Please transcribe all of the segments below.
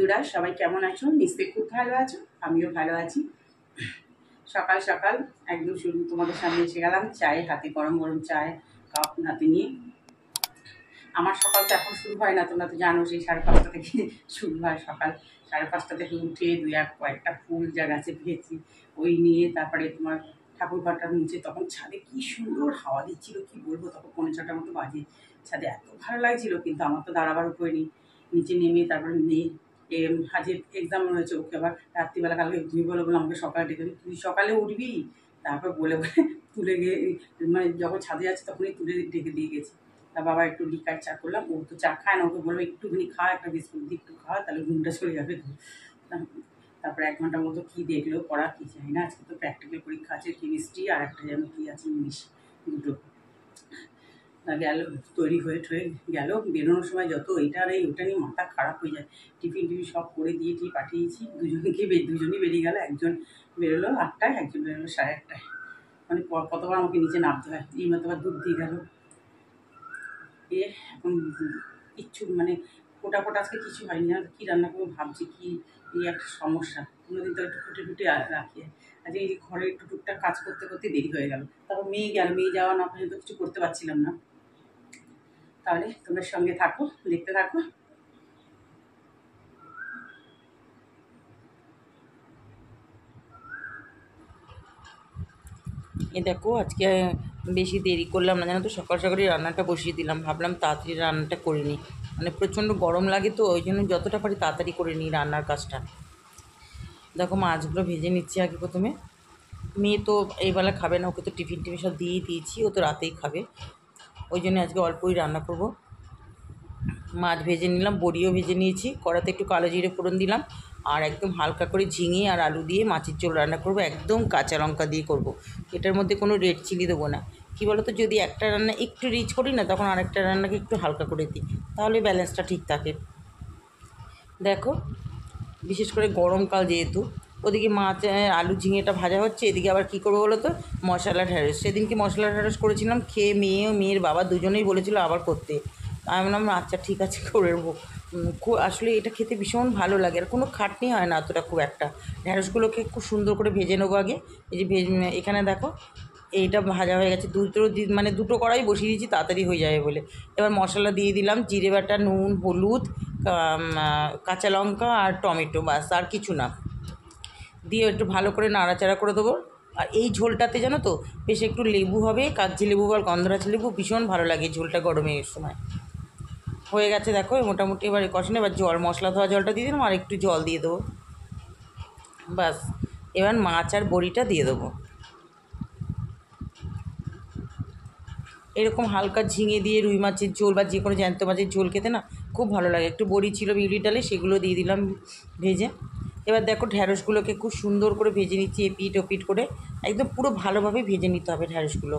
বন্ধুরা সবাই কেমন আছো? নিশ্চয়ই খুব ভালো আছো, আমিও ভালো আছি। সকাল সকাল একদম শুরু তোমাদের সামনে এসে গেলাম, চায়ে হাতে গরম গরম চায় কাপ হাতে নিয়ে। আমার সকাল তো এখন শুরু হয় না, তোমরা তো জানো, সেই 5:30 থেকে শুরু হয় সকাল। 5:30 থেকে উঠে কয়েকটা ফুল যা গাছে পেয়েছি ওই নিয়ে, তারপরে তোমার ঠাকুর ঘরটার নিচে তখন ছাদে কি সুন্দর হাওয়া দিচ্ছিল, কি বলবো, তখন 5:45 মতো বাজে। ছাদে এত ভালো লাগছিল, কিন্তু আমার তো দাঁড়াবার উপায় নেই। নিচে নেমে তারপরে মেয়ে হাজির এক্সাম রয়েছে, ওকে আবার রাত্রিবেলা কালকে তুমি বলে আমাকে সকালে ডেকে তুই সকালে উঠবি, তারপর বলে তুলে গিয়ে মানে যখন ছাদে যাচ্ছে তখনই তুলে ডেকে দিয়ে গেছি। তা বাবা একটু লিকার চা করলাম, ও তো চা খায় না, ওকে বলবো একটুখানি খা, একটা বিস্কুট দিয়ে একটু খা, তাহলে ঘুমটা চলে যাবে। তারপরে 1 ঘন্টার মতো কী দেখলো পড়া কি জানি না, আজকে তো প্র্যাকটিক্যাল পরীক্ষা আছে, কেমিস্ট্রি আর একটা যেন কী আছে ইংলিশ, দুটো। গেল তৈরি হয়ে ঠয়ে গেল, বেরোনোর সময় যত এইটা আর ওটা নিয়ে মাথা খারাপ হয়ে যায়। টিফিন সব করে দিয়ে পাঠিয়েছি, দুজনই বেরিয়ে গেল। একজন বেরোলো 8টায়, একজন বেরোলো 1:30টায়। মানে কতবার আমাকে নিচে নামতে হয়, এই মতো আবার দুধ দিয়ে গেল। এখন কিচ্ছু মানে ফোটা আজকে কিছু হয়নি, আর কী রান্না করবো ভাবছি, কি এই একটা সমস্যা। কোনোদিন তো একটু ফুটে রাখি, আজকে এই ঘরে একটু টুকটাক কাজ করতে করতে দেরি হয়ে গেল। তারপর মেয়ে গেল, মেয়ে যাওয়া না পর্যন্ত কিছু করতে পারছিলাম না। তাহলে তোমরা সঙ্গে থাকো, দেখতে থাকো। এ দেখো, আজকে বেশি দেরি করলাম না, জানো তো, সকাল সকালই রান্নাটা বসিয়ে দিলাম। ভাবলাম তাড়াতাড়ি রান্নাটা করে নিই, মানে প্রচণ্ড গরম লাগে তো, ওই জন্য যতটা পারি তাড়াতাড়ি করে নিই রান্নার কাজটা। দেখো মাছগুলো ভেজে নিচ্ছি আগে প্রথমে। মেয়ে তো এইবেলা খাবে না, ওকে তো টিফিন সব দিয়েই দিয়েছি, ও তো রাতেই খাবে, ওই জন্য আজকে অল্পই রান্না করব। মাছ ভেজে নিলাম, বড়িও ভেজে নিয়েছি, কড়াতে একটু কালো জিরে ফোড়ন দিলাম, আর একদম হালকা করে ঝিঙে আর আলু দিয়ে মাছের ঝোল রান্না করব, একদম কাঁচা লঙ্কা দিয়ে করব। এটার মধ্যে কোনো রেড চিলি দেবো না। কী বলো তো, যদি একটা রান্না একটু রিচ করি না, তখন আরেকটা রান্নাকে একটু হালকা করে দিই, তাহলে ব্যালেন্সটা ঠিক থাকে। দেখো, বিশেষ করে গরমকাল যেহেতু, ওদিকে মাছ আলু ঝিঙেটা ভাজা হচ্ছে, এদিকে আবার কী করবো বলো তো, মশলা ঢ্যাঁড়স। সেদিনকে মশলা ঢ্যাঁড়স করেছিলাম, খেয়ে মেয়ের বাবা দুজনেই বলেছিল আবার করতে। আমি বললাম আচ্ছা ঠিক আছে করে নেবো। আসলে এটা খেতে ভীষণ ভালো লাগে, আর কোনো খাটনি হয় না অতটা খুব একটা। ঢ্যাঁড়সগুলোকে খুব সুন্দর করে ভেজে নেবো আগে। এই যে এখানে দেখো এইটা ভাজা হয়ে গেছে, মানে দুটো কড়াই বসিয়ে দিয়েছি তাড়াতাড়ি হয়ে যাবে বলে। এবার মশলা দিয়ে দিলাম, জিরে বাটা, নুন, হলুদ, কাঁচা লঙ্কা আর টমেটো, বাস আর কিছু না। দিয়ে একটু ভালো করে নাড়াচাড়া করে দেবো। আর এই ঝোলটাতে জানো তো বেশ একটু লেবু হবে, কাগজি লেবু আর গন্ধরাজ লেবু, ভীষণ ভালো লাগে ঝোলটা গরমের সময়। হয়ে গেছে দেখো মোটামুটি, এবার কষানো। এবার মশলা ধোয়া জলটা দিয়ে দিলাম, আর একটু জল দিয়ে দেবো, বাস। এবার মাছ আর বড়িটা দিয়ে দেবো। এরকম হালকা ঝিঙে দিয়ে রুই মাছের ঝোল বা যে কোনো জ্যান্ত মাছের ঝোল খেতে না খুব ভালো লাগে। একটু বড়ি ছিল বিউলির ডালে, সেগুলো দিয়ে দিলাম ভেজে। এবার দেখো ঢ্যাঁড়সগুলোকে খুব সুন্দর করে ভেজে নিচ্ছি, এপিট ওপিট করে, একদম পুরো ভালোভাবে ভেজে নিতে হবে ঢ্যাঁড়সগুলো।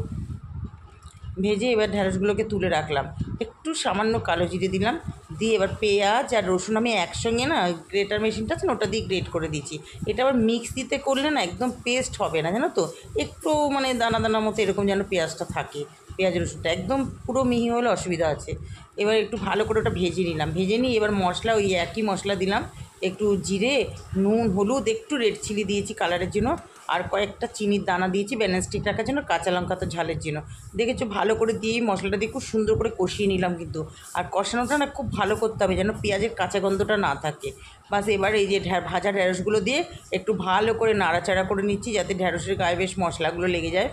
ভেজে এবার ঢ্যাঁড়সগুলোকে তুলে রাখলাম, একটু সামান্য কালো জিরে দিলাম, দিয়ে এবার পেঁয়াজ আর রসুন আমি একসঙ্গে না, গ্রেটার মেশিনটা আছে না, ওটা দিয়ে গ্রেট করে দিচ্ছি। এটা আবার মিক্সিতে করলে না একদম পেস্ট হবে না, জানো তো, একটু মানে দানা দানার মতো এরকম যেন পেঁয়াজটা থাকে। পেঁয়াজ রসুনটা একদম পুরো মিহি হলে অসুবিধা আছে। এবার একটু ভালো করে ওটা ভেজে নিলাম, ভেজে নিয়ে এবার মশলা ওই একই মশলা দিলাম, একটু জিরে, নুন, হলুদ, একটু রেড চিলি দিয়েছি কালারের জন্য, আর কয়েকটা চিনির দানা দিয়েছি ব্যালেন্স ঠিক রাখার জন্য, কাঁচা লঙ্কা তো ঝালের জন্য। দেখেছো, ভালো করে দিয়েই মশলাটা দিয়ে খুব সুন্দর করে কষিয়ে নিলাম কিন্তু। আর কষানোটা না খুব ভালো করতে হবে যেন পেঁয়াজের কাঁচা গন্ধটা না থাকে, বাস। এবার এই যে ভাজা ঢ্যাঁড়সগুলো দিয়ে একটু ভালো করে নাড়াচাড়া করে নিচ্ছি, যাতে ঢ্যাঁড়সের গায়ে বেশ মশলাগুলো লেগে যায়।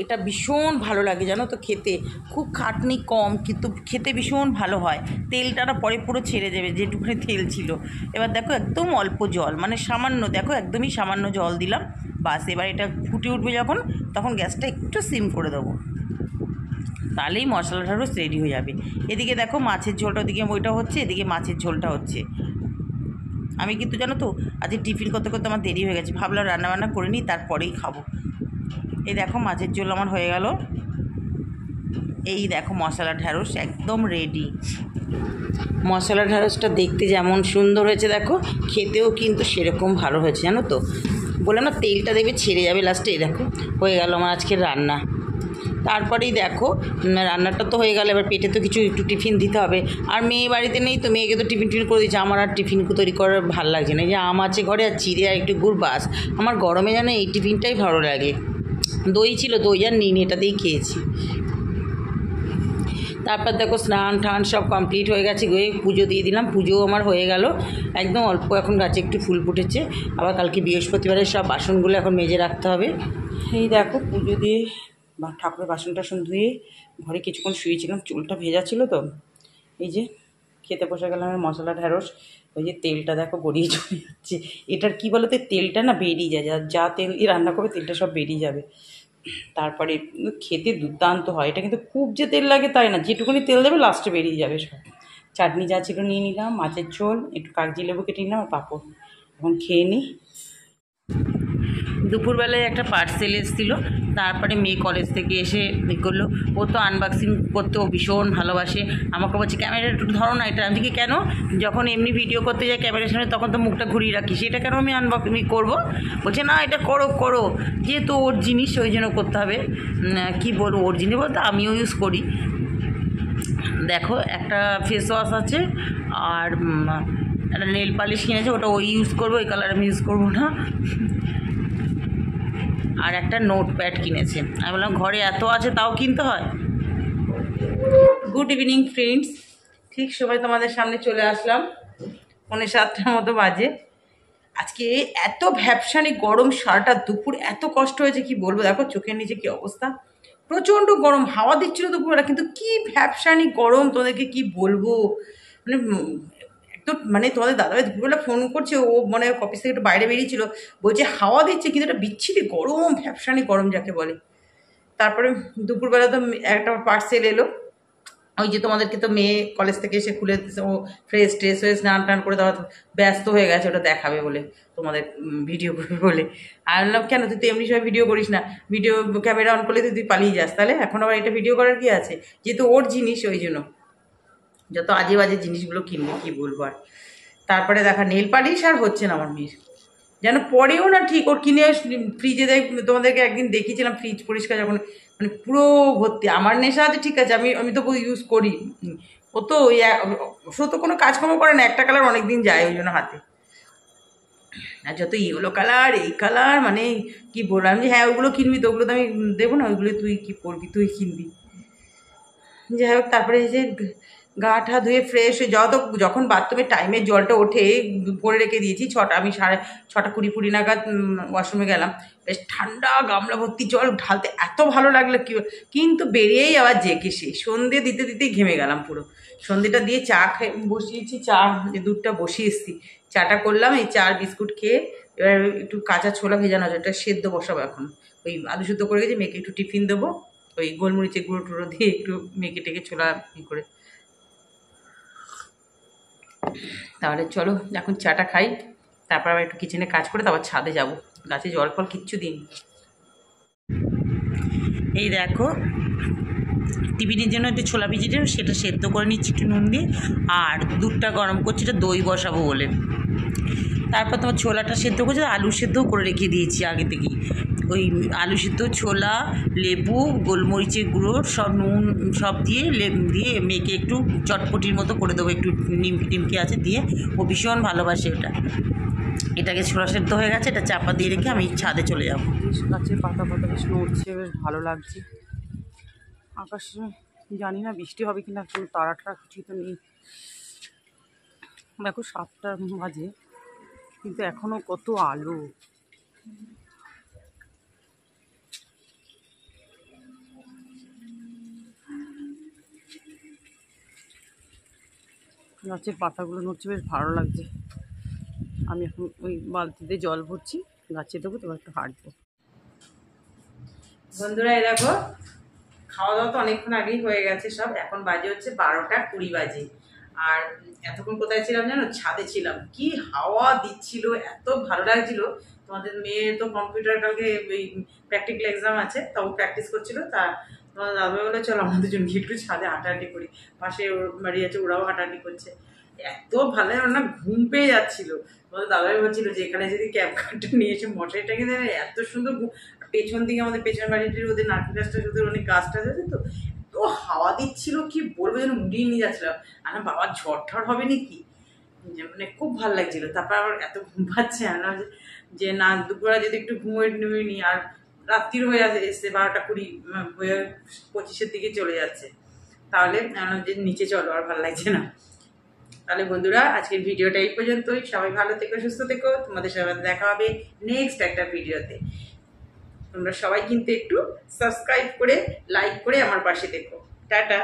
এটা ভীষণ ভালো লাগে জানো তো খেতে, খুব খাটনি কম, কিন্তু খেতে ভীষণ ভালো হয়। তেলটা না পরে পুরো ছেড়ে দেবে যেটুকুনি তেল ছিল। এবার দেখো একদম অল্প জল, মানে সামান্য, দেখো একদমই সামান্য জল দিলাম, বাস। এবার এটা ফুটে উঠবে যখন, তখন গ্যাসটা একটু সিম করে দেবো, তাহলেই মশলা ঢ্যাঁড়স রেডি হয়ে যাবে। এদিকে দেখো মাছের ঝোলটা, ওদিকে ওইটা হচ্ছে, এদিকে মাছের ঝোলটা হচ্ছে। আমি কিন্তু জানো তো আজকে টিফিন করতে করতে আমার দেরি হয়ে গেছে, ভাবলাম রান্নাবান্না করে নিই তারপরেই খাবো। এই দেখো মাছের ঝোল আমার হয়ে গেল। এই দেখো মশলা ঢ্যাঁড়স একদম রেডি। মশলা ঢ্যাঁড়সটা দেখতে যেমন সুন্দর হয়েছে দেখো, খেতেও কিন্তু সেরকম ভালো হয়েছে জানো তো। বললাম না তেলটা দেবে ছেড়ে যাবে লাস্টে। এই দেখো হয়ে গেল আমার আজকের রান্না। তারপরেই দেখো রান্নাটা তো হয়ে গেল, এবার পেটে তো কিছু একটু টিফিন দিতে হবে। আর মেয়ে বাড়িতে নেই তো, মেয়েকে তো টিফিন করে দিচ্ছে, আমার আর টিফিন তৈরি করার ভালো লাগছে না। যে আম আছে ঘরে আর চিড়ে আর একটু গুড়, বাস। আমার গরমে যেন এই টিফিনটাই ভালো লাগে। দই ছিল, দই আর নিন, এটা দিয়েই খেয়েছি। তারপর দেখো স্নান টান সব কমপ্লিট হয়ে গেছে, গিয়ে পুজো দিয়ে দিলাম। পুজোও আমার হয়ে গেল একদম অল্প, এখন গাছে একটু ফুল ফুটেছে। আবার কালকে বৃহস্পতিবারের সব বাসনগুলো এখন মেজে রাখতে হবে। এই দেখো পুজো দিয়ে বা ঠাকুরের বাসন টাসন ধুয়ে ঘরে কিছুক্ষণ শুয়েছিলাম, চুলটা ভেজা ছিল তো। এই যে খেতে বসে গেলাম, মশলা ঢ্যাঁড়স। ওই যে তেলটা দেখো গড়িয়ে চলে যাচ্ছে। এটার কী বলতে, তেলটা না বেরিয়ে যায়, যা তেল দিয়ে রান্না করবে তেলটা সব বেরিয়ে যাবে। তারপরে খেতে দুর্দান্ত হয় এটা, কিন্তু খুব যে তেল লাগে তাই না, যেটুকুনি তেল দেবে লাস্টে বেরিয়ে যাবে সব। চাটনি যা ছিল নিয়ে নিলাম, মাছের ঝোল, একটু কাগজি লেবু কেটে নিলাম আর পাঁপড়। এখন খেয়ে নিই। দুপুরবেলায় একটা পার্সেল এসেছিলো, তারপরে মেয়ে কলেজ থেকে এসে করলো। ও তো আনবক্সিং করতেও ভীষণ ভালোবাসে, আমাকে বলছে ক্যামেরা একটু ধরো না এটা। আমি কি কেন, যখন এমনি ভিডিও করতে যাই ক্যামেরার সামনে তখন তো মুখটা ঘুরিয়ে রাখি, সেটা কেন আমি আনবক্সিং করবো? বলছে না এটা করো করো, যেহেতু ওর জিনিস ওই জন্য করতে হবে। কী বলবো, ওর জিনিস বলতে আমিও ইউজ করি। দেখো একটা ফেস ওয়াশ আছে আর একটা নেল পালিশ কিনেছে, ওটা ওই ইউজ করবো, ওই কালার আমি ইউজ করবো না। আর একটা নোটপ্যাড কিনেছে। আমি বললাম ঘরে এত আছে তাও কিনতে হয়। গুড ইভিনিং ফ্রেন্ডস, ঠিক সময় তোমাদের সামনে চলে আসলাম, 7:45 মতো বাজে। আজকে এত ভ্যাপসানি গরম, সারাটা দুপুর এত কষ্ট হয়েছে কি বলবো। দেখো চোখের নিচে কি অবস্থা, প্রচণ্ড গরম, হাওয়া দিচ্ছিল দুপুরবেলা, কিন্তু কি ভ্যাপসানি গরম তোমাদেরকে কি বলবো। মানে একটু মানে তোমাদের দাদাভাই দুপুরবেলা ফোন করছে, ও মানে অফিস থেকে একটু বাইরে বেরিয়েছিল, বলছে হাওয়া দিচ্ছে কিন্তু এটা বিচ্ছিরি গরম, ভ্যাপসানি গরম যাকে বলে। তারপরে দুপুরবেলা তো একটা পার্সেল এলো, ওই যে তোমাদেরকে তো মেয়ে কলেজ থেকে এসে খুলে ও ফ্রেশ ট্রেশ হয়ে স্নান টান করে দেওয়া, ব্যস্ত হয়ে গেছে ওটা দেখাবে বলে, তোমাদের ভিডিও করবে বলে। আর বললাম কেন, তুই তো এমনি সময় ভিডিও করিস না, ভিডিও ক্যামেরা অন করলে তুই পালিয়ে যাস, তাহলে এখন আবার এটা ভিডিও করার কি আছে, যেহেতু ওর জিনিস ওই জন্য যত আজে বাজে জিনিসগুলো কিনবে কি বলবো আর। তারপরে দেখা নেল পালিশ আর হচ্ছে না আমার মেয়ের, যেন পরেও না ঠিক, ওর কিনে ফ্রিজে তোমাদেরকে একদিন দেখিয়েছিলাম, ফ্রিজ পরিষ্কার যখন মানে পুরো ভর্তি। আমার নেশা আছে ঠিক আছে, আমি তো ইউজ করি, ও তো ওই ও তো কোনো কাজকর্ম করে না, একটা কালার অনেক দিন যায় ওই জন্য হাতে। আর যত ইয়েলো কালার এই কালার, মানে কি বললাম যে হ্যাঁ ওগুলো কিনবি তো, ওগুলো তো আমি দেবো না, ওইগুলো তুই কি করবি, তুই কিনবি। যাই হোক তারপরে এই যে গা ঠা ধুয়ে ফ্রেশ হয়ে যখন বাথরুমে টাইমের জলটা ওঠে করে রেখে দিয়েছি, আমি 6:20 নাগাদ ওয়াশরুমে গেলাম, বেশ ঠান্ডা গামলা ভর্তি জল ঢালতে এত ভালো লাগলো কি, কিন্তু বেরিয়েই আবার জেকে সন্ধে দিতে দিতেই ঘেমে গেলাম পুরো। সন্ধেটা দিয়ে চা বসিয়েছি, চা দুধটা বসিয়ে এসেছি, চাটা করলাম, এই চা বিস্কুট খেয়ে এবার একটু কাঁচা ছোলা ভেজানো আছে, ওটা সেদ্ধ বসাবো এখন। ওই আলু সেদ্ধ করে গেছি, মেয়েকে একটু টিফিন দেবো, ওই গোলমরিচের গুঁড়ো টুড়ো দিয়ে একটু মেখে টেকে ছোলা করে। তাহলে চলো এখন চাটা খাই, তারপর আবার একটু কিচেনে কাজ করে তারপর ছাদে যাব, গাছে জল ফল কিচ্ছু দিন। এই দেখো টিফিনের জন্য একটু ছোলা ভিজিয়ে সেটা সেদ্ধ করে নিচ্ছি একটু নুন দিয়ে, আর দুধটা গরম করছি, এটা দই বসাবো বলে। তারপর তোমার ছোলাটা সেদ্ধ করছি, আলু সেদ্ধও করে রেখে দিয়েছি আগে থেকেই। ওই আলু সেদ্ধ, ছোলা, লেবু, গোলমরিচের গুঁড়ো সব, নুন সব দিয়ে দিয়ে মেয়েকে একটু চটপটির মতো করে দেবো, একটু নিমকি টিমকি আছে দিয়ে, ও ভীষণ ভালোবাসে ওটা। এটাকে ছোলা সেদ্ধ হয়ে গেছে, এটা চাপা দিয়ে রেখে আমি ছাদে চলে যাবো। গাছের পাতা পাতা বেশ নড়ছে, বেশ ভালো লাগছে। আকাশে জানি না বৃষ্টি হবে কিনা, কোনো তারা টারা কিছুই তো নেই। দেখো 7টা বাজে কিন্তু এখনো কত আলো। গাছের পাতাগুলো নড়ছে, বেশ ভালো লাগছে। আমি এখন ওই বালতিতে জল ভরছি, গাছে দেবো, তোমার একটু হাঁটবো। বন্ধুরা এই দেখো খাওয়া দাওয়া তো অনেকক্ষণ আগেই হয়ে গেছে সব, এখন বাজে হচ্ছে 12:20 বাজে। আর এতক্ষণ কোথায় ছিলাম জানো, ছাদে ছিলাম, কি হাওয়া দিচ্ছিল, এত ভালো লাগছিল। তোমাদের মেয়ে তো কম্পিউটার কালকে ওই প্র্যাকটিক্যাল এক্সাম আছে, তা ও প্র্যাকটিস করছিল, তা তোমাদের দাদা বলে চলো আমাদের জন্য একটু ছাদে হাঁটাহাঁটি করি, পাশে ওর বাড়ি আছে, ওরাও হাঁটাহাঁটি করছে। এত ভালো না, ঘুম পেয়ে যাচ্ছিল। তোমাদের দাদাই বলছিল যে এখানে যদি ক্যাব কারটা নিয়ে এসে মশারিটাকে দেবে, এত সুন্দর পেছন দিকে আমাদের পেছনের বাড়িটির ওদের নারকেল গাছটা ওদের অনেক গাছ টাছ আছে তো, এত হাওয়া দিচ্ছিল কি বলবো, যেন উড়িয়ে নিয়ে যাচ্ছিল। আর বাবার ঝড় ঠড় হবে নাকি, মানে খুব ভালো লাগছিল। তারপর আবার এত ঘুম পাচ্ছে না যে না দুপুরে যদি একটু ঘুমিয়ে নি, আর রাত্রির হয়ে এসছে 12টা 20 হয়ে 25-এর দিকে চলে যাচ্ছে, তাহলে যে নিচে চলো, আর ভালো লাগছে না। তাহলে বন্ধুরা আজকের ভিডিওটা এই পর্যন্তই। সবাই ভালো থেকো, সুস্থ থেকো। তোমাদের সবাই দেখা হবে নেক্সট একটা ভিডিওতে। তোমরা সবাই কিন্তু একটু সাবস্ক্রাইব করে লাইক করে আমার পাশে থেকো। টাটা।